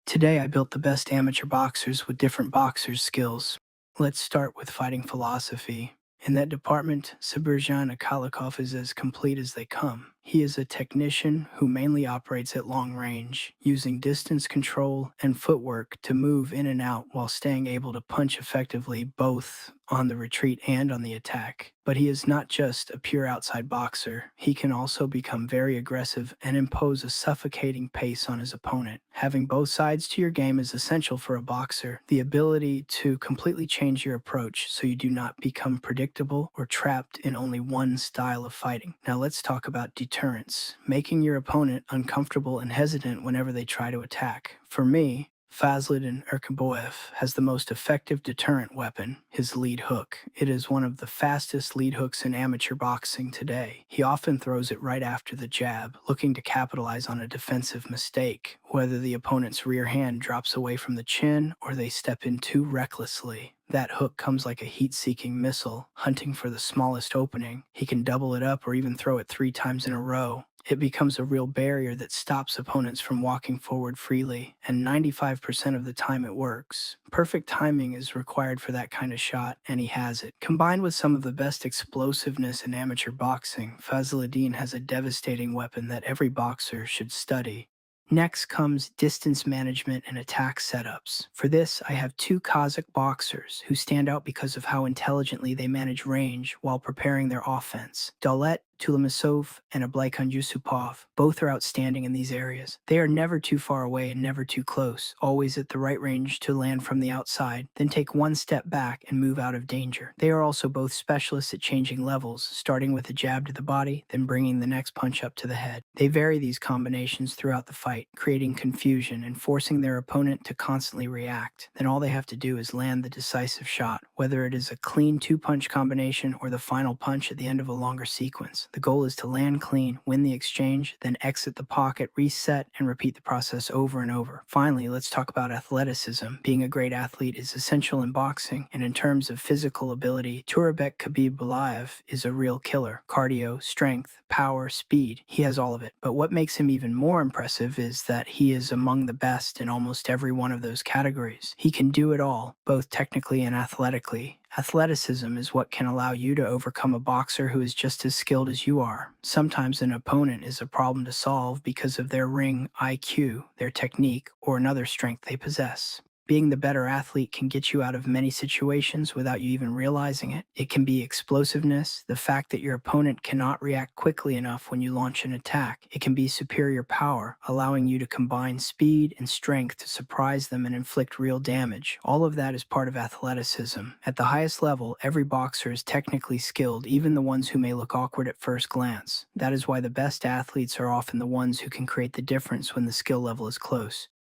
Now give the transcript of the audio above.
Today I built the best amateur boxers with different boxers' skills. Let's start with fighting philosophy. In that department, Sabirjan Akalikov is as complete as they come. He is a technician who mainly operates at long range, using distance control and footwork to move in and out while staying able to punch effectively both on the retreat and on the attack. But he is not just a pure outside boxer, he can also become very aggressive and impose a suffocating pace on his opponent. Having both sides to your game is essential for a boxer. The ability to completely change your approach so you do not become predictable or trapped in only one style of fighting. Now let's talk about deterrence, making your opponent uncomfortable and hesitant whenever they try to attack. For me, Fazlidin Erkaboev has the most effective deterrent weapon, his lead hook. It is one of the fastest lead hooks in amateur boxing today. He often throws it right after the jab, looking to capitalize on a defensive mistake, whether the opponent's rear hand drops away from the chin or they step in too recklessly. That hook comes like a heat-seeking missile, hunting for the smallest opening. He can double it up or even throw it 3 times in a row. It becomes a real barrier that stops opponents from walking forward freely, and 95% of the time it works. Perfect timing is required for that kind of shot, and he has it. Combined with some of the best explosiveness in amateur boxing, Fazlidin has a devastating weapon that every boxer should study. Next comes distance management and attack setups. For this, I have two Kazakh boxers who stand out because of how intelligently they manage range while preparing their offense. Daulet Tulamisov and Ablaykan Yusupov. Both are outstanding in these areas. They are never too far away and never too close, always at the right range to land from the outside, then take one step back and move out of danger. They are also both specialists at changing levels, starting with a jab to the body, then bringing the next punch up to the head. They vary these combinations throughout the fight, creating confusion and forcing their opponent to constantly react. Then all they have to do is land the decisive shot, whether it is a clean two-punch combination or the final punch at the end of a longer sequence. The goal is to land clean, win the exchange, then exit the pocket, reset, and repeat the process over and over. Finally, let's talk about athleticism. Being a great athlete is essential in boxing, and in terms of physical ability, Turabek Khabib is a real killer. Cardio, strength, power, speed, he has all of it. But what makes him even more impressive is that he is among the best in almost every one of those categories. He can do it all, both technically and athletically. Athleticism is what can allow you to overcome a boxer who is just as skilled as you are. Sometimes an opponent is a problem to solve because of their ring IQ, their technique, or another strength they possess. Being the better athlete can get you out of many situations without you even realizing it. It can be explosiveness, the fact that your opponent cannot react quickly enough when you launch an attack. It can be superior power, allowing you to combine speed and strength to surprise them and inflict real damage. All of that is part of athleticism. At the highest level, every boxer is technically skilled, even the ones who may look awkward at first glance. That is why the best athletes are often the ones who can create the difference when the skill level is close.